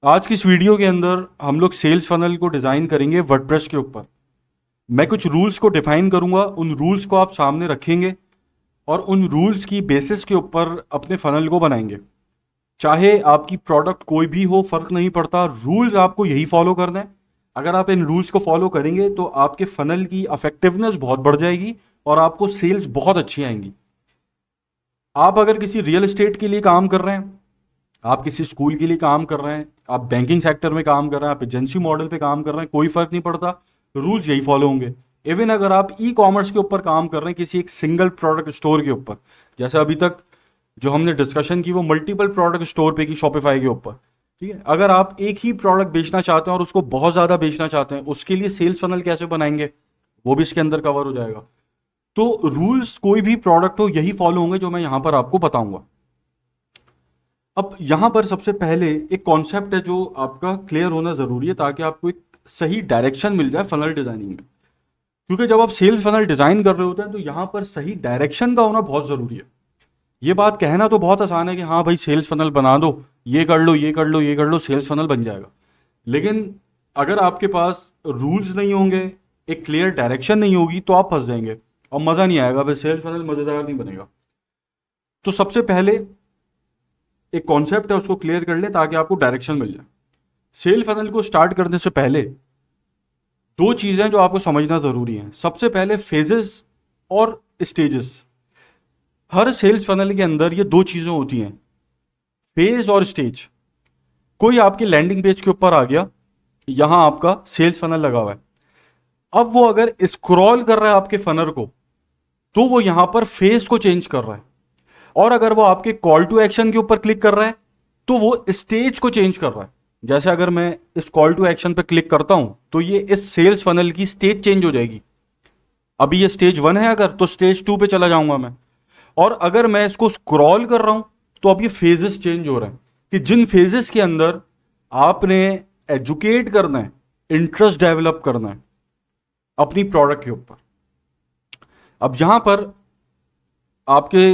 आज की इस वीडियो के अंदर हम लोग सेल्स फनल को डिज़ाइन करेंगे वर्डप्रेस के ऊपर। मैं कुछ रूल्स को डिफाइन करूंगा, उन रूल्स को आप सामने रखेंगे और उन रूल्स की बेसिस के ऊपर अपने फनल को बनाएंगे। चाहे आपकी प्रोडक्ट कोई भी हो, फर्क नहीं पड़ता, रूल्स आपको यही फॉलो करना है। अगर आप इन रूल्स को फॉलो करेंगे तो आपके फनल की अफेक्टिवनेस बहुत बढ़ जाएगी और आपको सेल्स बहुत अच्छी आएंगी। आप अगर किसी रियल एस्टेट के लिए काम कर रहे हैं, आप किसी स्कूल के लिए काम कर रहे हैं, आप बैंकिंग सेक्टर में काम कर रहे हैं, आप एजेंसी मॉडल पे काम कर रहे हैं, कोई फर्क नहीं पड़ता, रूल्स यही फॉलो होंगे। इवन अगर आप ई कॉमर्स के ऊपर काम कर रहे हैं, किसी एक सिंगल प्रोडक्ट स्टोर के ऊपर, जैसे अभी तक जो हमने डिस्कशन की वो मल्टीपल प्रोडक्ट स्टोर पे की, शॉपिफाई के ऊपर, ठीक है। अगर आप एक ही प्रोडक्ट बेचना चाहते हैं और उसको बहुत ज़्यादा बेचना चाहते हैं, उसके लिए सेल्स फनल कैसे बनाएंगे, वो भी इसके अंदर कवर हो जाएगा। तो रूल्स कोई भी प्रोडक्ट हो यही फॉलो होंगे जो मैं यहां पर आपको बताऊंगा। अब यहां पर सबसे पहले एक कॉन्सेप्ट है जो आपका क्लियर होना जरूरी है, ताकि आपको एक सही डायरेक्शन मिल जाए फनल डिजाइनिंग में। क्योंकि जब आप सेल्स फनल डिजाइन कर रहे होते हैं तो यहां पर सही डायरेक्शन का होना बहुत जरूरी है। ये बात कहना तो बहुत आसान है कि हाँ भाई सेल्स फनल बना दो, ये कर लो, ये कर लो, ये कर लो, सेल्स फनल बन जाएगा। लेकिन अगर आपके पास रूल्स नहीं होंगे, एक क्लियर डायरेक्शन नहीं होगी, तो आप फंस जाएंगे और मजा नहीं आएगा, फिर सेल्स फनल मजेदार नहीं बनेगा। तो सबसे पहले एक कॉन्सेप्ट है, उसको क्लियर कर ले ताकि आपको डायरेक्शन मिल जाए। सेल फनल को स्टार्ट करने से पहले दो चीजें जो आपको समझना जरूरी है। सबसे पहले फेजेस और स्टेजेस। हर सेल्स फनल के अंदर ये दो चीजें होती हैं, फेज और स्टेज। कोई आपके लैंडिंग पेज के ऊपर आ गया, यहां आपका सेल्स फनल लगा हुआ है। अब वो अगर स्क्रॉल कर रहा है आपके फनल को, तो वो यहां पर फेज को चेंज कर रहा है। और अगर वो आपके कॉल टू एक्शन के ऊपर क्लिक कर रहा है, तो वो स्टेज को चेंज कर रहा है। जैसे अगर मैं इस कॉल टू एक्शन पे क्लिक करता हूं तो ये इस सेल्स फनल की स्टेज चेंज हो जाएगी। अभी ये स्टेज 1 है, अगर तो स्टेज 2 पे चला जाऊंगा मैं। और अगर मैं इसको स्क्रॉल कर रहा हूं तो अब ये फेजेस चेंज हो रहे हैं, कि जिन फेजेस के अंदर आपने एजुकेट करना है, इंटरेस्ट डेवलप करना है अपनी प्रोडक्ट के ऊपर। अब यहां पर आपके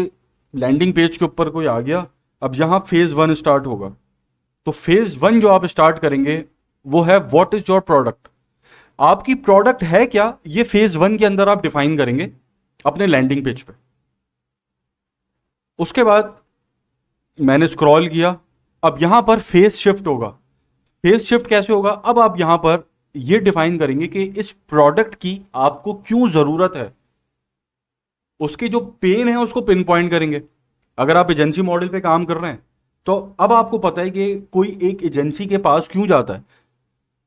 लैंडिंग पेज के ऊपर कोई आ गया, अब यहां फेज 1 स्टार्ट होगा। तो फेज 1 जो आप स्टार्ट करेंगे वो है व्हाट इज योर प्रोडक्ट। आपकी प्रोडक्ट है क्या, ये फेज 1 के अंदर आप डिफाइन करेंगे अपने लैंडिंग पेज पे। उसके बाद मैंने स्क्रॉल किया, अब यहां पर फेज शिफ्ट होगा। फेज शिफ्ट कैसे होगा, अब आप यहां पर ये डिफाइन करेंगे कि इस प्रोडक्ट की आपको क्यों जरूरत है, उसके जो पेन है उसको पिन पॉइंट करेंगे। अगर आप एजेंसी मॉडल पे काम कर रहे हैं तो अब आपको पता है कि कोई एक एजेंसी के पास क्यों जाता है,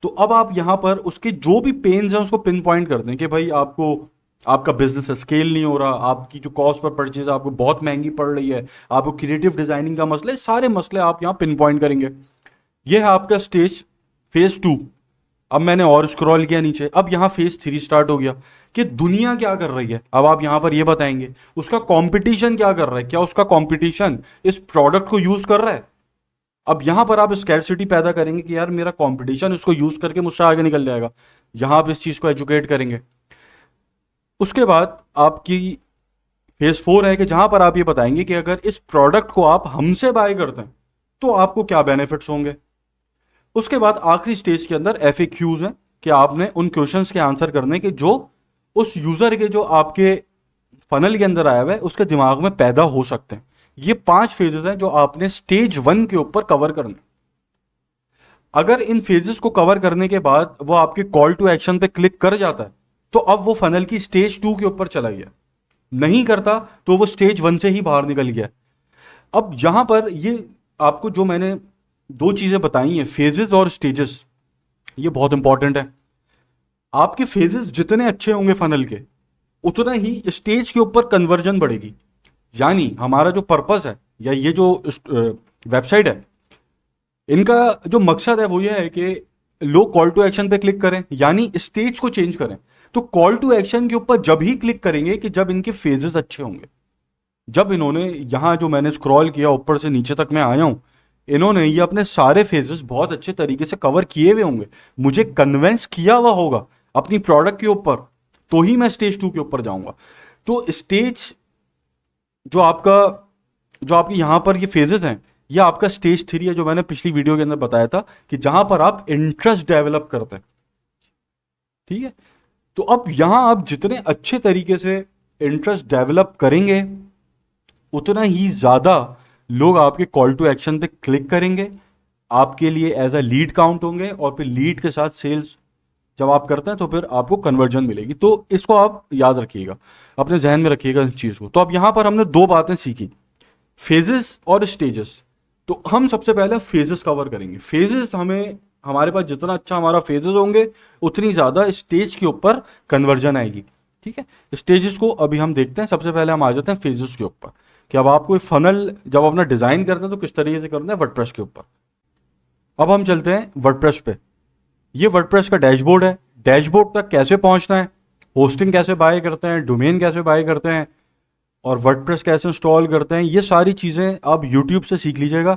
तो अब आप यहां पर उसके जो भी पेन्स हैं उसको पिन पॉइंट कर दें कि भाई आपको, आपका बिजनेस स्केल नहीं हो रहा, आपकी जो कॉस्ट पर परचेज आपको बहुत महंगी पड़ रही है, आपको क्रिएटिव डिजाइनिंग का मसला है, सारे मसले आप यहां पिन पॉइंट करेंगे। यह है आपका स्टेज, फेज 2। अब मैंने और स्क्रॉल किया नीचे, अब यहां फेज 3 स्टार्ट हो गया कि दुनिया क्या कर रही है। अब आप यहां पर ये बताएंगे उसका कंपटीशन क्या कर रहा है, क्या उसका कंपटीशन इस प्रोडक्ट को यूज कर रहा है। अब यहां पर आप स्कैरसिटी पैदा करेंगे कि यार मेरा कंपटीशन इसको यूज करके मुझसे आगे निकल जाएगा, यहां आप इस चीज को एजुकेट करेंगे। उसके बाद आपकी फेज 4 है कि जहां पर आप ये बताएंगे कि अगर इस प्रोडक्ट को आप हमसे बाय करते हैं तो आपको क्या बेनिफिट्स होंगे। उसके बाद आखिरी स्टेज के अंदर FAQs हैं कि आपने उन क्वेश्चंस के आंसर करने के जो उस यूजर के, जो आपके फनल के अंदर आया हुआ है, उसके दिमाग में पैदा हो सकते हैं। ये 5 फेजेस हैं जो आपने स्टेज 1 के ऊपर कवर करने। अगर इन फेजेस को कवर करने के बाद वो आपके कॉल टू एक्शन पे क्लिक कर जाता है तो अब वो फनल की स्टेज 2 के ऊपर चला गया। नहीं करता तो वो स्टेज 1 से ही बाहर निकल गया। अब यहां पर ये आपको जो मैंने दो चीजें बताई हैं, फेजेस और स्टेजेस, ये बहुत इंपॉर्टेंट है। आपके फेजेस जितने अच्छे होंगे फनल के, उतना ही स्टेज के ऊपर कन्वर्जन बढ़ेगी। यानी हमारा जो पर्पस है या ये जो वेबसाइट है, इनका जो मकसद है वो ये है कि लोग कॉल टू एक्शन पे क्लिक करें, यानी स्टेज को चेंज करें। तो कॉल टू एक्शन के ऊपर जब ही क्लिक करेंगे कि जब इनके फेजेस अच्छे होंगे। जब इन्होंने यहां जो मैंने स्क्रॉल किया ऊपर से नीचे तक मैं आया हूं, इन्होंने ये अपने सारे फेजेस बहुत अच्छे तरीके से कवर किए हुए होंगे, मुझे कन्वेंस किया हुआ होगा अपनी प्रोडक्ट के ऊपर, तो ही मैं स्टेज 2 के ऊपर जाऊंगा। तो स्टेज जो आपका, जो आपकी यहां पर ये फेजेस हैं, ये आपका स्टेज 3 है, जो मैंने पिछली वीडियो के अंदर बताया था कि जहां पर आप इंटरेस्ट डेवलप करते हैं। ठीक है, तो अब यहां आप जितने अच्छे तरीके से इंटरेस्ट डेवलप करेंगे, उतना ही ज्यादा लोग आपके कॉल टू एक्शन पे क्लिक करेंगे, आपके लिए एज अ लीड काउंट होंगे, और फिर लीड के साथ सेल्स जब आप करते हैं तो फिर आपको कन्वर्जन मिलेगी। तो इसको आप याद रखिएगा, अपने जहन में रखिएगा इस चीज को। तो अब यहां पर हमने दो बातें सीखी, फेजेस और स्टेजेस। तो हम सबसे पहले फेजेस कवर करेंगे। फेजेस हमें, हमारे पास जितना अच्छा हमारा फेजेस होंगे, उतनी ज्यादा स्टेज के ऊपर कन्वर्जन आएगी। ठीक है, स्टेजेस को अभी हम देखते हैं। सबसे पहले हम आ जाते हैं फेजेस के ऊपर, कि अब आपको फनल जब अपना डिजाइन करते हैं तो किस तरीके से करना है वर्डप्रेस के ऊपर। अब हम चलते हैं वर्डप्रेस पे। ये वर्डप्रेस का डैशबोर्ड है। डैशबोर्ड तक कैसे पहुंचना है, होस्टिंग कैसे बाय करते हैं, डोमेन कैसे बाय करते हैं, और वर्डप्रेस कैसे इंस्टॉल करते हैं, ये सारी चीज़ें आप यूट्यूब से सीख लीजिएगा,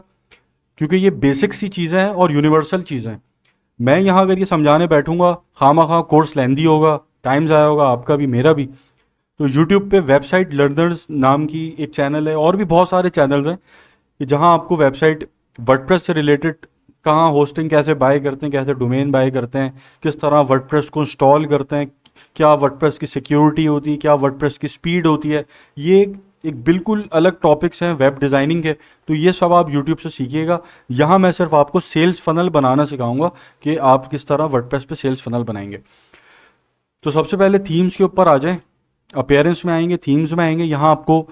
क्योंकि ये बेसिक सी चीज़ें हैं और यूनिवर्सल चीज़ें हैं। मैं यहाँ अगर ये समझाने बैठूंगा, खामा खा कोर्स लेंदी होगा, टाइम ज़ाया होगा आपका भी मेरा भी। तो यूट्यूब पे वेबसाइट लर्नर्स नाम की एक चैनल है, और भी बहुत सारे चैनल्स हैं कि जहाँ आपको वेबसाइट वर्डप्रेस से रिलेटेड, कहाँ होस्टिंग कैसे बाय करते हैं, कैसे डोमेन बाय करते हैं, किस तरह वर्डप्रेस को इंस्टॉल करते हैं, क्या वर्डप्रेस की सिक्योरिटी होती है, क्या वर्डप्रेस की स्पीड होती है। ये एक बिल्कुल अलग टॉपिक्स हैं वेब डिज़ाइनिंग के। तो ये सब आप यूट्यूब से सीखिएगा। यहाँ मैं सिर्फ आपको सेल्स फनल बनाना सिखाऊंगा कि आप किस तरह वर्डप्रेस पे सेल्स फनल बनाएंगे। तो सबसे पहले थीम्स के ऊपर आ जाएं, अपीयरेंस में आएंगे, थीम्स में आएंगे। यहाँ आपको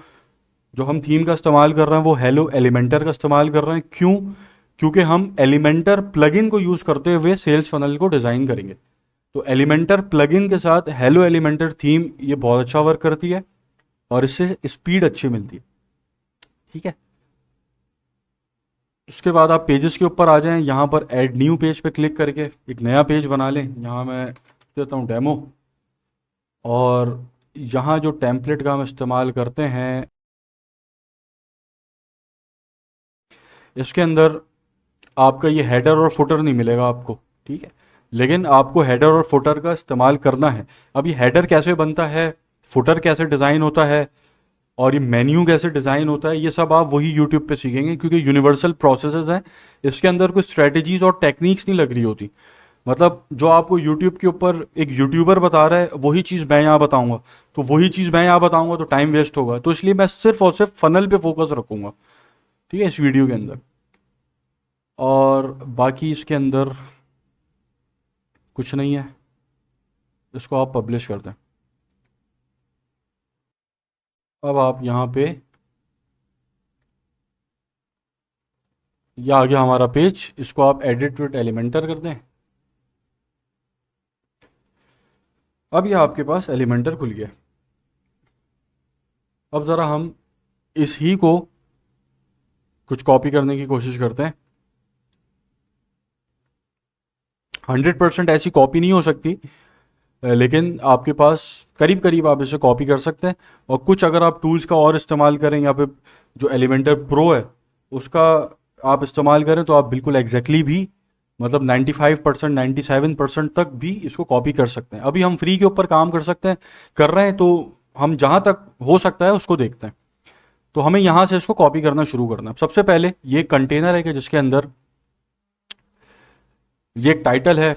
जो हम थीम का इस्तेमाल कर रहे हैं वो हेलो एलिमेंटर का इस्तेमाल कर रहे हैं। क्यों? क्योंकि हम एलिमेंटर प्लगइन को यूज़ करते हुए सेल्स फनल को डिज़ाइन करेंगे। तो एलिमेंटर प्लगइन के साथ हेलो एलिमेंटर थीम ये बहुत अच्छा वर्क करती है, और इससे स्पीड अच्छी मिलती है। ठीक है, उसके बाद आप पेजेस के ऊपर आ जाएं। यहाँ पर ऐड न्यू पेज पे क्लिक करके एक नया पेज बना लें। यहाँ मैं देता हूँ डेमो, और यहाँ जो टेम्पलेट का हम इस्तेमाल करते हैं, इसके अंदर आपका ये हेडर और फुटर नहीं मिलेगा आपको। ठीक है, लेकिन आपको हेडर और फुटर का इस्तेमाल करना है। अब ये हेडर कैसे बनता है, फुटर कैसे डिज़ाइन होता है, और ये मेन्यू कैसे डिज़ाइन होता है, ये सब आप वही यूट्यूब पे सीखेंगे, क्योंकि यूनिवर्सल प्रोसेसेस हैं। इसके अंदर कुछ स्ट्रेटजीज और टेक्निक्स नहीं लग रही होती। मतलब जो आपको यूट्यूब के ऊपर एक यूट्यूबर बता रहा है, वही चीज़ मैं यहाँ बताऊंगा, तो वही चीज़ मैं यहाँ बताऊंगा तो टाइम वेस्ट होगा। तो इसलिए मैं सिर्फ और सिर्फ फनल पे फोकस रखूंगा, ठीक है, इस वीडियो के अंदर। और बाकी इसके अंदर कुछ नहीं है, इसको आप पब्लिश कर दें। अब आप यहाँ पे, ये आ गया हमारा पेज, इसको आप एडिट विद एलिमेंटर कर दें। अब ये आपके पास एलिमेंटर खुल गया। अब ज़रा हम इस ही को कुछ कॉपी करने की कोशिश करते हैं। 100% ऐसी कॉपी नहीं हो सकती, लेकिन आपके पास करीब करीब आप इसे कॉपी कर सकते हैं। और कुछ अगर आप टूल्स का और इस्तेमाल करें, या फिर जो एलिमेंटर प्रो है उसका आप इस्तेमाल करें, तो आप बिल्कुल एग्जैक्टली भी, मतलब 95% 97% तक भी इसको कॉपी कर सकते हैं। अभी हम फ्री के ऊपर काम कर सकते हैं, कर रहे हैं, तो हम जहाँ तक हो सकता है उसको देखते हैं। तो हमें यहाँ से इसको कॉपी करना शुरू करना है। सबसे पहले ये कंटेनर है कि जिसके अंदर ये एक टाइटल है,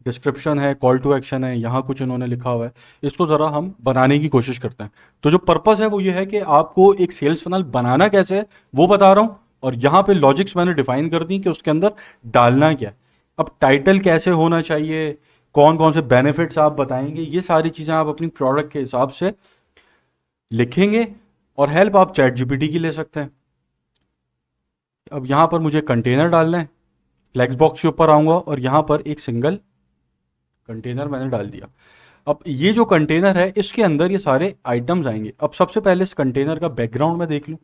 डिस्क्रिप्शन है, कॉल टू एक्शन है, यहाँ कुछ इन्होंने लिखा हुआ है। इसको ज़रा हम बनाने की कोशिश करते हैं। तो जो पर्पस है वो ये है कि आपको एक सेल्स फनल बनाना कैसे है वो बता रहा हूँ, और यहाँ पे लॉजिक्स मैंने डिफाइन कर दी कि उसके अंदर डालना क्या है। अब टाइटल कैसे होना चाहिए, कौन कौन से बेनिफिट्स आप बताएंगे, ये सारी चीज़ें आप अपनी प्रोडक्ट के हिसाब से लिखेंगे, और हेल्प आप चैट जीपीटी की ले सकते हैं। अब यहाँ पर मुझे कंटेनर डालना है, फ्लेक्स बॉक्स के ऊपर आऊँगा, और यहाँ पर एक सिंगल कंटेनर मैंने डाल दिया। अब ये जो कंटेनर है इसके अंदर ये सारे आइटम्स आएंगे। अब सबसे पहले इस कंटेनर का बैकग्राउंड में देख लूं,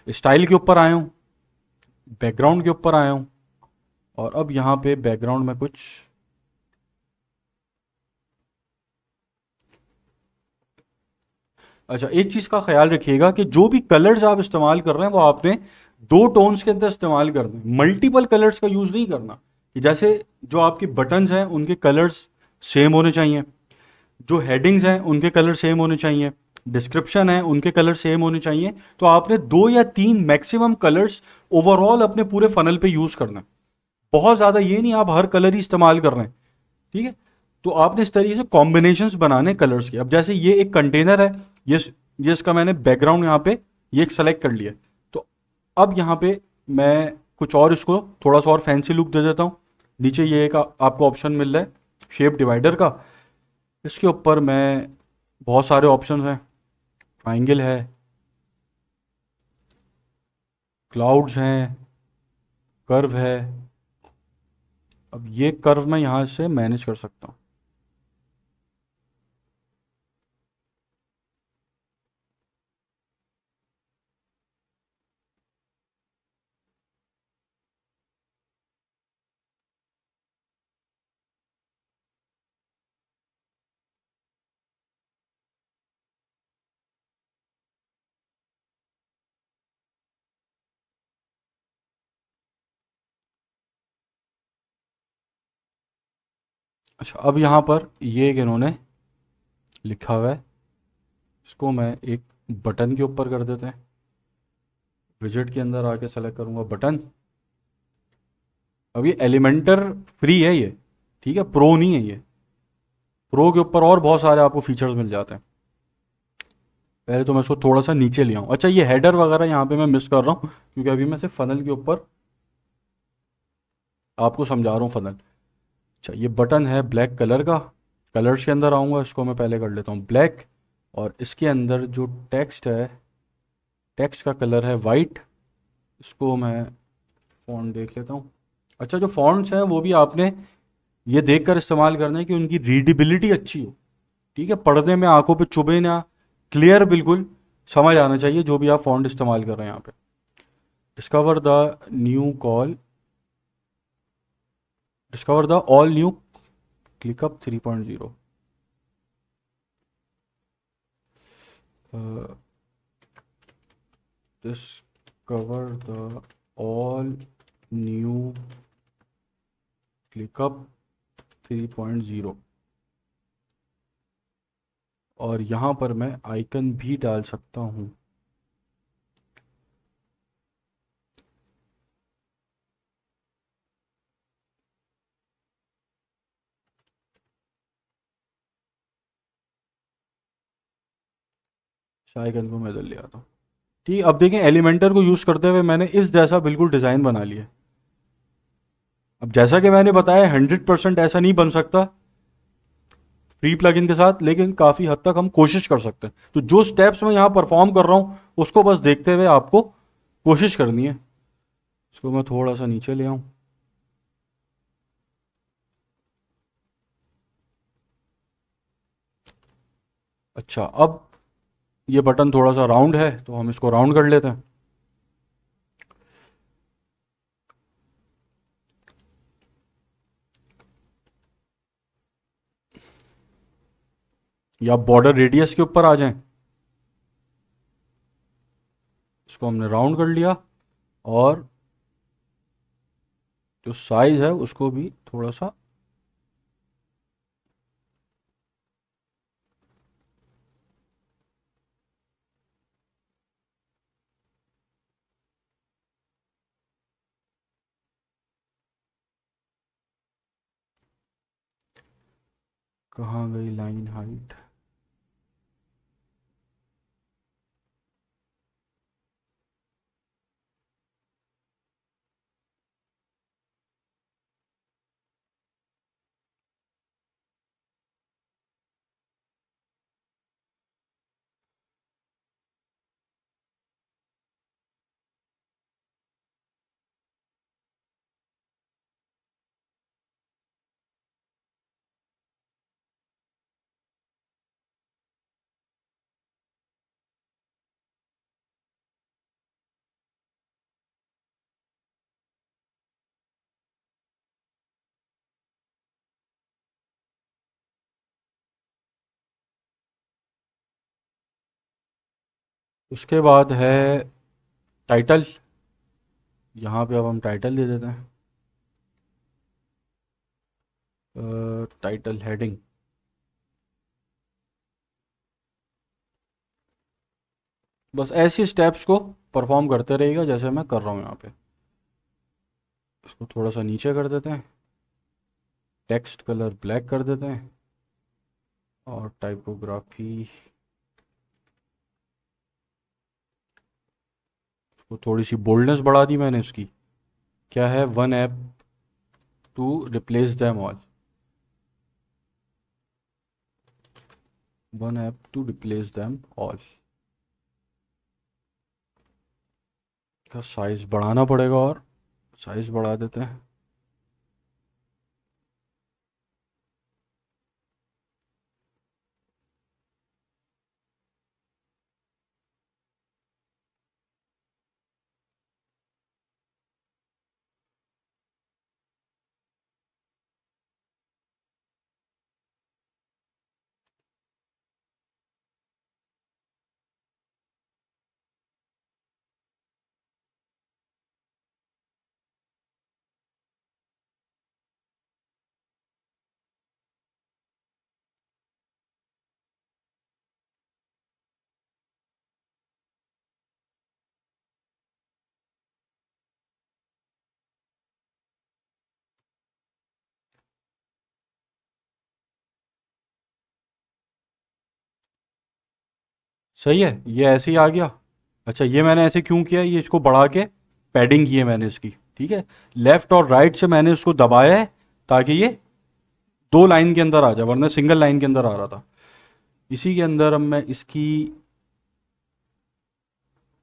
स्टाइल के ऊपर आया हूं, बैकग्राउंड के ऊपर आया हूं, और अब यहां पे बैकग्राउंड में कुछ, अच्छा एक चीज का ख्याल रखिएगा कि जो भी कलर्स आप इस्तेमाल कर रहे हैं वो आपने दो टोन्स के अंदर इस्तेमाल करना है, मल्टीपल कलर्स का यूज नहीं करना। कि जैसे जो आपके बटन्स हैं उनके कलर्स सेम होने चाहिए, जो हेडिंग्स हैं उनके कलर सेम होने चाहिए, डिस्क्रिप्शन है उनके कलर सेम होने चाहिए। तो आपने 2 या 3 मैक्सिमम कलर्स ओवरऑल अपने पूरे फनल पे यूज करना है। बहुत ज्यादा ये नहीं आप हर कलर ही इस्तेमाल कर रहे हैं, ठीक है। तो आपने इस तरीके से कॉम्बिनेशंस बनाने कलर्स के। अब जैसे ये एक कंटेनर है, ये इसका मैंने बैकग्राउंड यहाँ पे ये एक सेलेक्ट कर लिया। तो अब यहाँ पे मैं कुछ और इसको थोड़ा सा और फैंसी लुक दे देता हूँ। नीचे ये एक आपको ऑप्शन मिल रहा है शेप डिवाइडर का। इसके ऊपर मैं बहुत सारे ऑप्शन हैं, ट्राइंगल है, क्लाउड्स हैं, कर्व है। अब ये कर्व मैं यहाँ से मैनेज कर सकता हूँ। अच्छा, अब यहाँ पर ये एक इन्होंने लिखा हुआ है, इसको मैं एक बटन के ऊपर कर देते हैं। विजेट के अंदर आके सेलेक्ट करूंगा बटन। अब ये एलिमेंटर फ्री है ये, ठीक है, प्रो नहीं है ये। प्रो के ऊपर और बहुत सारे आपको फीचर्स मिल जाते हैं। पहले तो मैं इसको थोड़ा सा नीचे ले आऊँ। अच्छा, ये हेडर वगैरह यहाँ पे मैं मिस कर रहा हूँ क्योंकि अभी मैं सिर्फ फनल के ऊपर आपको समझा रहा हूँ फनल। अच्छा, ये बटन है ब्लैक कलर का। कलर्स के अंदर आऊँगा, इसको मैं पहले कर लेता हूँ ब्लैक। और इसके अंदर जो टेक्स्ट है, टेक्स्ट का कलर है वाइट। इसको मैं फ़ॉन्ट देख लेता हूँ। अच्छा, जो फ़ॉन्ट्स हैं वो भी आपने ये देखकर इस्तेमाल करना है कि उनकी रीडेबिलिटी अच्छी हो, ठीक है, पढ़ने में आंखों पे चुभे ना, क्लियर बिल्कुल समझ आना चाहिए जो भी आप फ़ॉन्ट इस्तेमाल कर रहे हैं यहाँ पे। Discover the new call, discover the all new ClickUp 3.0। Discover the all new ClickUp 3.0। और यहाँ पर मैं आइकन भी डाल सकता हूँ। इस आइकन को मैं इधर ले आता हूँ। ठीक, अब देखें एलिमेंटर को यूज़ करते हुए मैंने इस जैसा बिल्कुल डिज़ाइन बना लिया। अब जैसा कि मैंने बताया 100% ऐसा नहीं बन सकता फ्री प्लगइन के साथ, लेकिन काफ़ी हद तक हम कोशिश कर सकते हैं। तो जो स्टेप्स मैं यहाँ परफॉर्म कर रहा हूँ उसको बस देखते हुए आपको कोशिश करनी है। इसको मैं थोड़ा सा नीचे ले आऊँ। अच्छा, अब ये बटन थोड़ा सा राउंड है तो हम इसको राउंड कर लेते हैं। या बॉर्डर रेडियस के ऊपर आ जाएं। इसको हमने राउंड कर लिया और जो साइज है उसको भी थोड़ा सा। कहाँ गई लाइन हाइट? उसके बाद है टाइटल। यहाँ पे अब हम टाइटल दे देते हैं, टाइटल हेडिंग। बस ऐसे स्टेप्स को परफॉर्म करते रहिएगा जैसे मैं कर रहा हूँ यहाँ पे। इसको थोड़ा सा नीचे कर देते हैं, टेक्स्ट कलर ब्लैक कर देते हैं, और टाइपोग्राफी को थोड़ी सी बोल्डनेस बढ़ा दी मैंने इसकी। क्या है, one app to replace them all, one app to replace them all. का साइज बढ़ाना पड़ेगा, और साइज बढ़ा देते हैं। सही है, ये ऐसे ही आ गया। अच्छा, ये मैंने ऐसे क्यों किया, ये इसको बढ़ा के पैडिंग की है मैंने इसकी, ठीक है। लेफ्ट और राइट से मैंने इसको दबाया है ताकि ये दो लाइन के अंदर आ जाए, वरना सिंगल लाइन के अंदर आ रहा था। इसी के अंदर अब मैं इसकी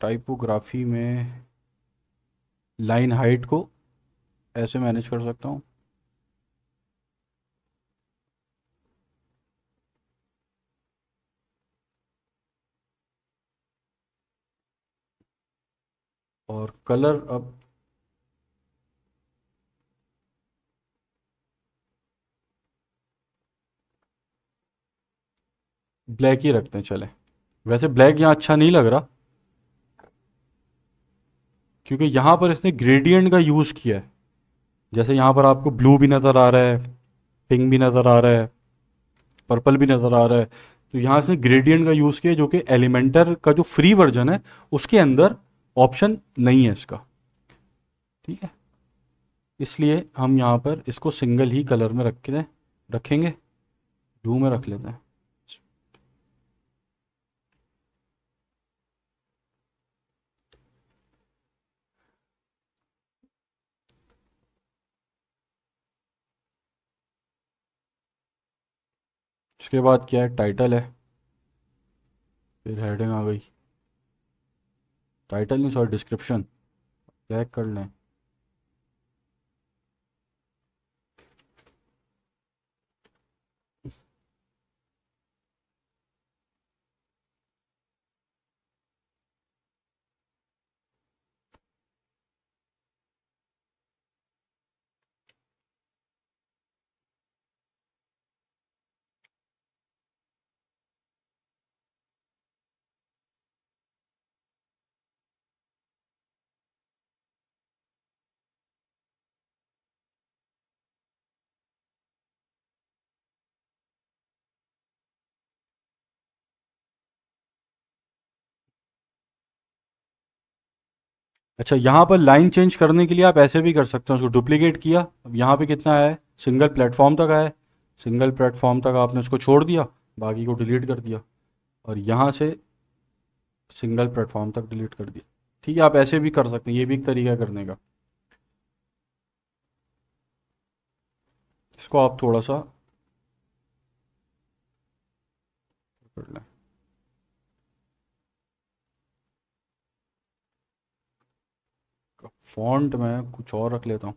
टाइपोग्राफी में लाइन हाइट को ऐसे मैनेज कर सकता हूँ। और कलर अब ब्लैक ही रखते हैं चले। वैसे ब्लैक यहाँ अच्छा नहीं लग रहा, क्योंकि यहाँ पर इसने ग्रेडियंट का यूज़ किया है। जैसे यहाँ पर आपको ब्लू भी नज़र आ रहा है, पिंक भी नज़र आ रहा है, पर्पल भी नज़र आ रहा है। तो यहाँ से ग्रेडियंट का यूज़ किया, जो कि एलिमेंटर का जो फ्री वर्जन है उसके अंदर ऑप्शन नहीं है इसका, ठीक है। इसलिए हम यहाँ पर इसको सिंगल ही कलर में रखेंगे, ब्लू में रख लेते हैं। उसके बाद क्या है, टाइटल है, फिर हेडिंग आ गई। टाइटल नहीं, सॉरी, डिस्क्रिप्शन चेक कर लें। अच्छा, यहाँ पर लाइन चेंज करने के लिए आप ऐसे भी कर सकते हैं, उसको डुप्लीकेट किया, अब यहाँ पे कितना है, सिंगल प्लेटफॉर्म तक आया, सिंगल प्लेटफॉर्म तक आपने उसको छोड़ दिया, बाकी को डिलीट कर दिया, और यहाँ से सिंगल प्लेटफॉर्म तक डिलीट कर दिया। ठीक है, आप ऐसे भी कर सकते हैं, ये भी एक तरीका है करने का। इसको आप थोड़ा सा कर लें। फॉन्ट में कुछ और रख लेता हूँ।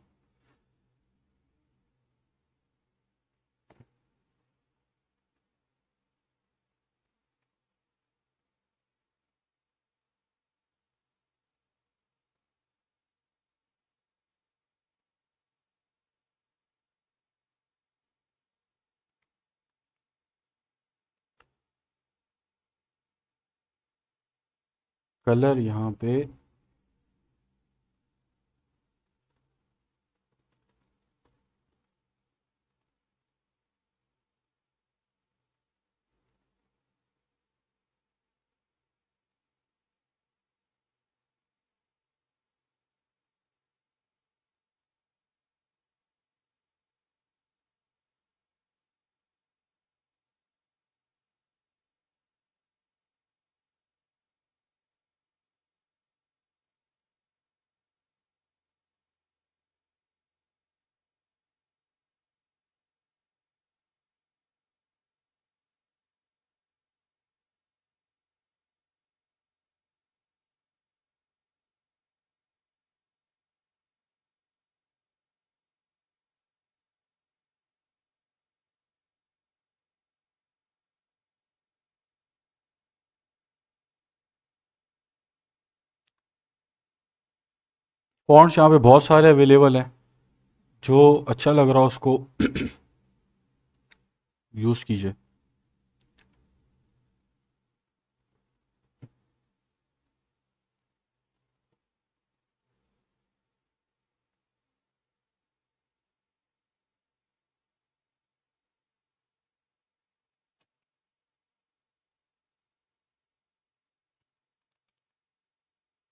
कलर यहाँ पे फॉन्ट्स यहाँ पे बहुत सारे अवेलेबल हैं, जो अच्छा लग रहा हो उसको यूज़ कीजिए।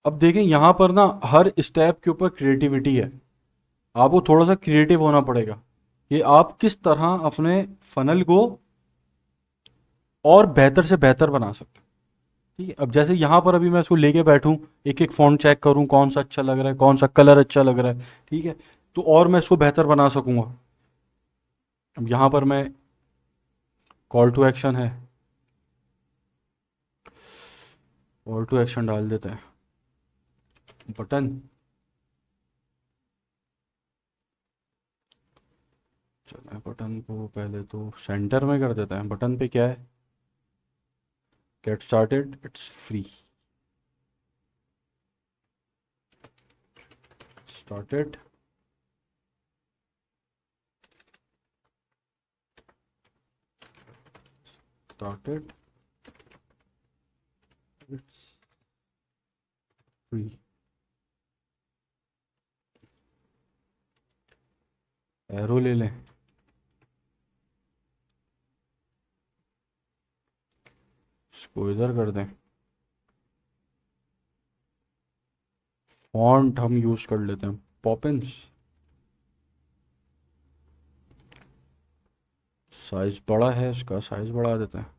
अब देखें यहाँ पर ना हर स्टेप के ऊपर क्रिएटिविटी है। आपको थोड़ा सा क्रिएटिव होना पड़ेगा कि आप किस तरह अपने फनल को और बेहतर से बेहतर बना सकते हैं। ठीक है, अब जैसे यहाँ पर अभी मैं इसको लेके बैठूं, एक एक फॉन्ट चेक करूं कौन सा अच्छा लग रहा है, कौन सा कलर अच्छा लग रहा है, ठीक है, तो और मैं इसको बेहतर बना सकूंगा। अब यहाँ पर मैं कॉल टू एक्शन है, कॉल टू एक्शन डाल देते हैं, बटन। चलो बटन को पहले तो सेंटर में कर देते हैं। बटन पे क्या है, get started, it's free, started, started, it's free. Arrow ले लें, इसको इधर कर दें। फॉन्ट हम यूज कर लेते हैं पॉपिंस, साइज बड़ा है, इसका साइज बढ़ा देते हैं।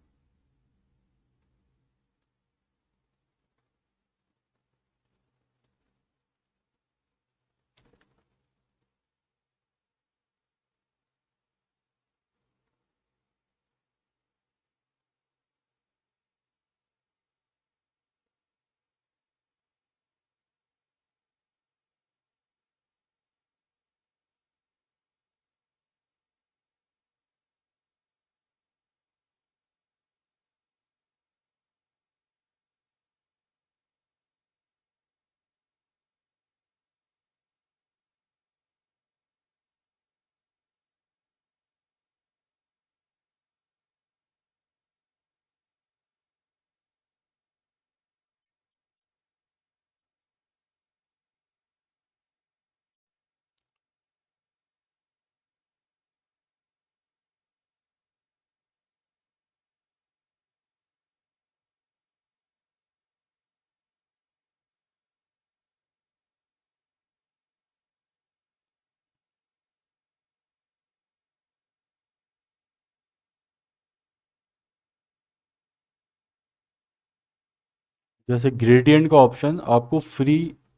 जैसे ग्रेडियंट का ऑप्शन आपको फ्री,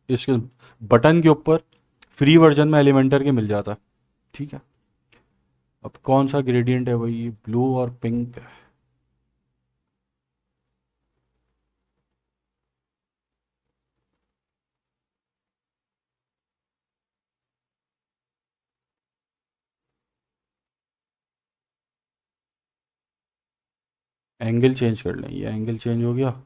इसके बटन के ऊपर फ्री वर्जन में एलिमेंटर के मिल जाता है। ठीक है, अब कौन सा ग्रेडियंट है, वही ब्लू और पिंक। एंगल चेंज कर लें, ये एंगल चेंज हो गया।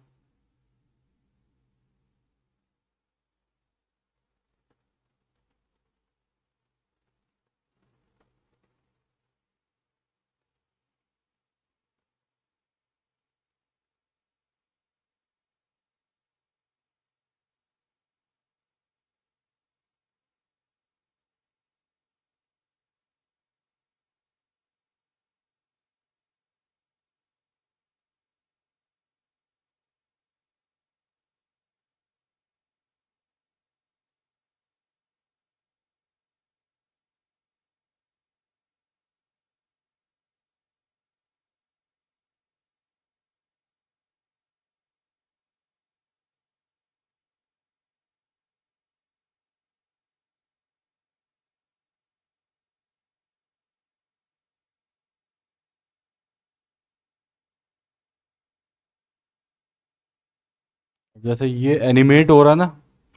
जैसे ये एनिमेट हो रहा है ना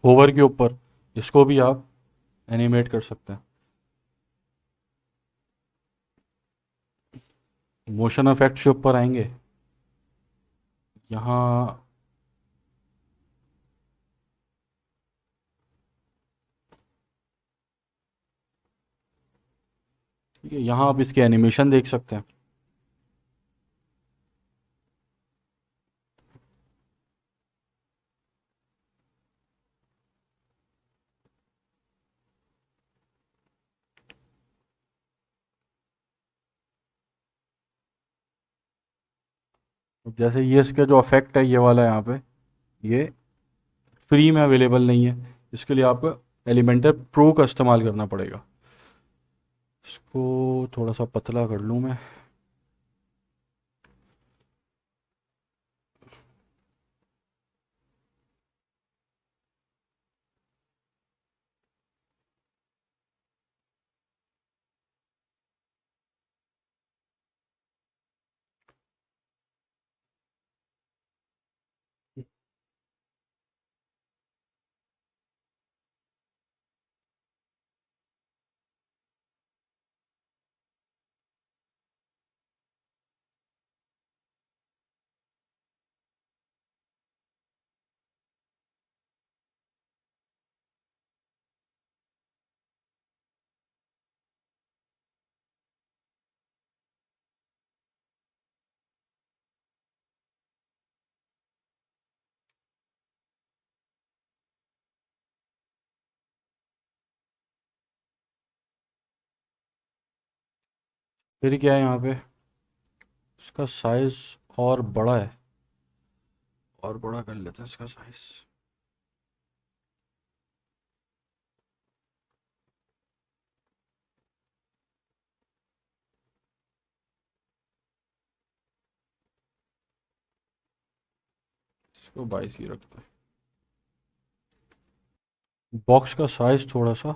होवर के ऊपर, इसको भी आप एनिमेट कर सकते हैं। मोशन इफेक्ट्स के ऊपर आएंगे, यहाँ ठीक है, यहाँ आप इसके एनिमेशन देख सकते हैं। अब जैसे ये इसका जो इफेक्ट है ये वाला यहाँ पे, ये फ्री में अवेलेबल नहीं है। इसके लिए आपको एलिमेंटर प्रो का इस्तेमाल करना पड़ेगा। इसको थोड़ा सा पतला कर लूँ मैं। फिर क्या है यहाँ पे, इसका साइज और बड़ा है, और बड़ा कर लेते हैं इसका साइज। इसको 22 ही रखते हैं। बॉक्स का साइज थोड़ा सा,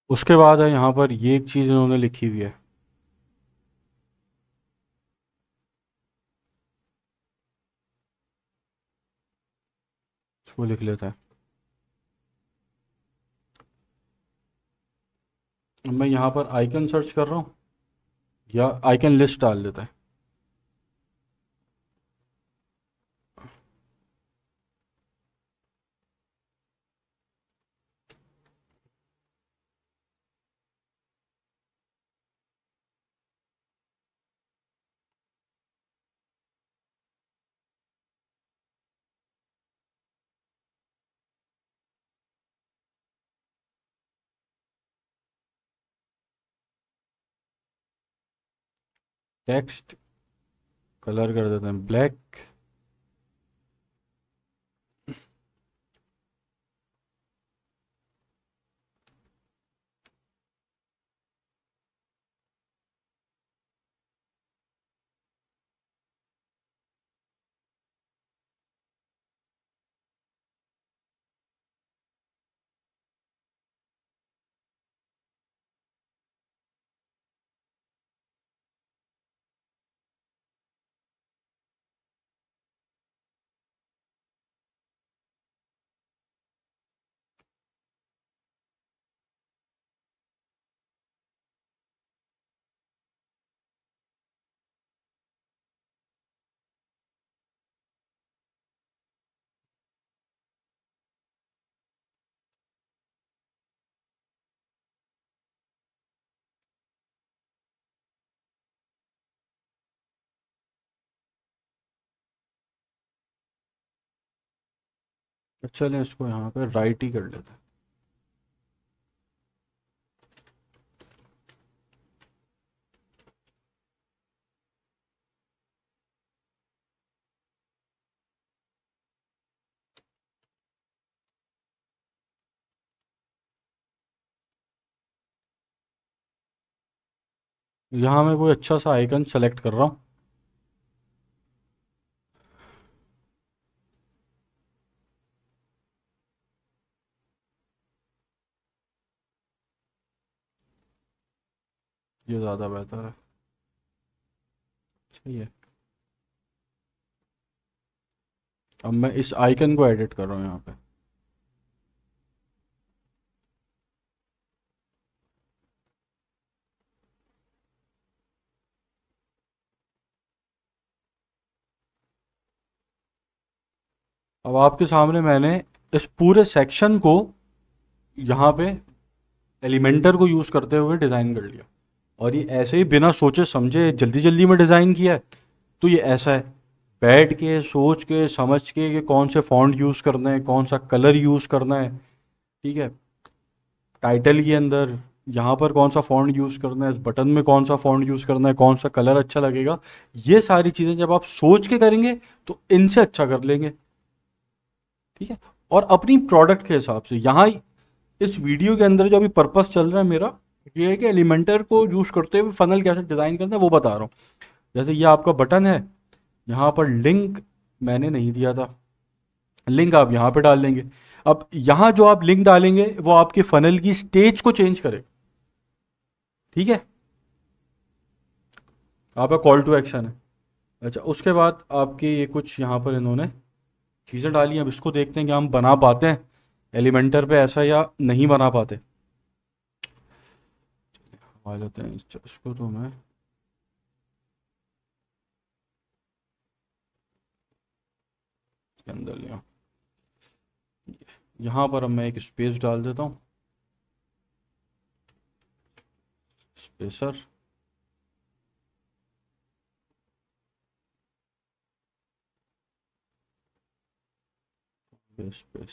उसके बाद है यहाँ पर ये एक चीज़ इन्होंने लिखी हुई है। इसको लिख लेते हैं। अब मैं यहाँ पर आइकन सर्च कर रहा हूँ, या आइकन लिस्ट डाल देते हैं। टेक्स्ट कलर कर देते हैं ब्लैक। तो चलें इसको यहाँ पे राइट ही कर लेते हैं। यहाँ मैं कोई अच्छा सा आइकन सेलेक्ट कर रहा हूँ। ये ज़्यादा बेहतर है। सही है। अब मैं इस आइकन को एडिट कर रहा हूँ यहाँ पे। अब आपके सामने मैंने इस पूरे सेक्शन को यहाँ पे एलिमेंटर को यूज़ करते हुए डिज़ाइन कर लिया। और ये ऐसे ही बिना सोचे समझे जल्दी जल्दी में डिज़ाइन किया है। तो ये ऐसा है, बैठ के सोच के समझ के कि कौन से फॉन्ट यूज़ करना है, कौन सा कलर यूज़ करना है। ठीक है। टाइटल के अंदर यहाँ पर कौन सा फॉन्ट यूज़ करना है, इस बटन में कौन सा फॉन्ट यूज़ करना है, कौन सा कलर अच्छा लगेगा। ये सारी चीज़ें जब आप सोच के करेंगे तो इनसे अच्छा कर लेंगे। ठीक है। और अपनी प्रोडक्ट के हिसाब से यहाँ इस वीडियो के अंदर जो अभी पर्पस चल रहा है मेरा, ये है कि एलिमेंटर को यूज़ करते हुए फनल कैसे डिज़ाइन करना है वो बता रहा हूँ। जैसे ये आपका बटन है, यहाँ पर लिंक मैंने नहीं दिया था, लिंक आप यहाँ पे डाल देंगे। अब यहाँ जो आप लिंक डालेंगे वो आपके फनल की स्टेज को चेंज करे। ठीक है। आपका कॉल टू एक्शन है। अच्छा, उसके बाद आपके ये कुछ यहाँ पर इन्होंने चीज़ें डाली हैं। अब इसको देखते हैं कि हम बना पाते हैं एलिमेंटर पे ऐसा या नहीं बना पाते। आ जाते हैं इसको तो मैं इसके अंदर लिया। यहाँ पर अब मैं एक स्पेस डाल देता हूँ, स्पेसर। स्पेस।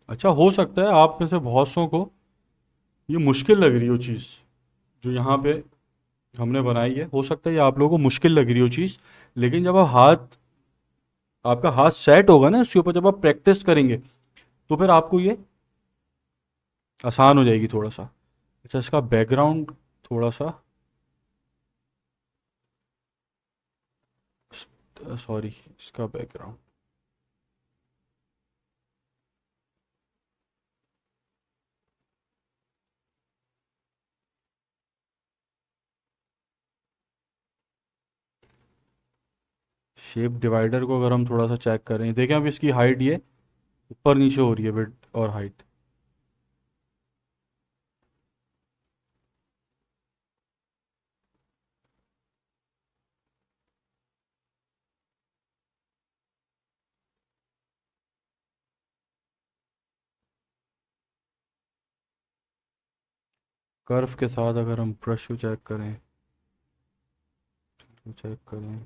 अच्छा, हो सकता है आप में से बहुत सौ को ये मुश्किल लग रही हो चीज़ जो यहाँ पे हमने बनाई है। हो सकता है ये आप लोगों को मुश्किल लग रही हो चीज़, लेकिन जब आप आपका हाथ सेट होगा ना इसके ऊपर, जब आप प्रैक्टिस करेंगे तो फिर आपको ये आसान हो जाएगी थोड़ा सा। अच्छा, इसका बैकग्राउंड थोड़ा सा, सॉरी, इसका बैकग्राउंड शेप डिवाइडर को अगर हम थोड़ा सा चेक करें, देखें अब इसकी हाइट ये ऊपर नीचे हो रही है, विड्थ और हाइट। कर्व के साथ अगर हम ब्रश को चेक करें, तो चेक करें,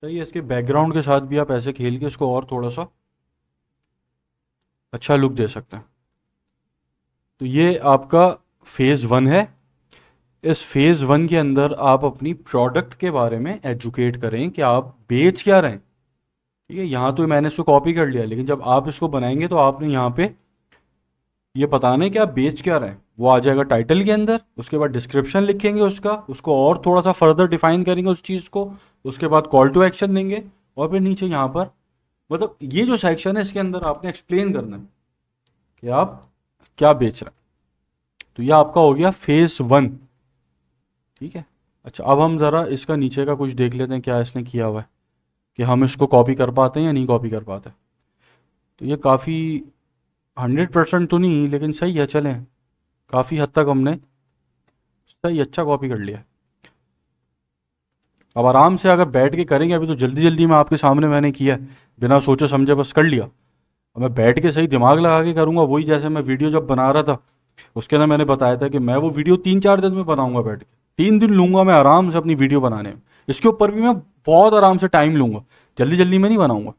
सही है। इसके बैकग्राउंड के साथ भी आप ऐसे खेल के इसको और थोड़ा सा अच्छा लुक दे सकते हैं। तो ये आपका फेज़ वन है। इस फेज़ वन के अंदर आप अपनी प्रोडक्ट के बारे में एजुकेट करें कि आप बेच क्या रहे हैं। ठीक है। यहाँ तो मैंने इसको कॉपी कर लिया, लेकिन जब आप इसको बनाएंगे तो आपने यहाँ पे ये बताना है कि आप बेच क्या रहे हैं। वो आ जाएगा टाइटल के अंदर, उसके बाद डिस्क्रिप्शन लिखेंगे उसका, उसको और थोड़ा सा फर्दर डिफाइन करेंगे उस चीज़ को। उसके बाद कॉल टू एक्शन देंगे, और फिर नीचे यहाँ पर मतलब ये जो सेक्शन है इसके अंदर आपने एक्सप्लेन करना है कि आप क्या बेच रहे हैं। तो ये आपका हो गया फेज वन। ठीक है। अच्छा, अब हम ज़रा इसका नीचे का कुछ देख लेते हैं क्या इसने किया हुआ है, कि हम इसको कॉपी कर पाते हैं या नहीं कॉपी कर पाते। तो ये काफ़ी 100% तो नहीं, लेकिन सही है, चलें। काफ़ी हद तक हमने सही अच्छा कॉपी कर लिया। अब आराम से अगर बैठ के करेंगे, अभी तो जल्दी जल्दी में आपके सामने मैंने किया है, बिना सोचे समझे बस कर लिया। अब मैं बैठ के सही दिमाग लगा के करूँगा, वही जैसे मैं वीडियो जब बना रहा था उसके अंदर मैंने बताया था कि मैं वो वीडियो 3-4 दिन में बनाऊंगा बैठ के। 3 दिन लूंगा मैं आराम से अपनी वीडियो बनाने में। इसके ऊपर भी मैं बहुत आराम से टाइम लूंगा, जल्दी जल्दी में नहीं बनाऊंगा।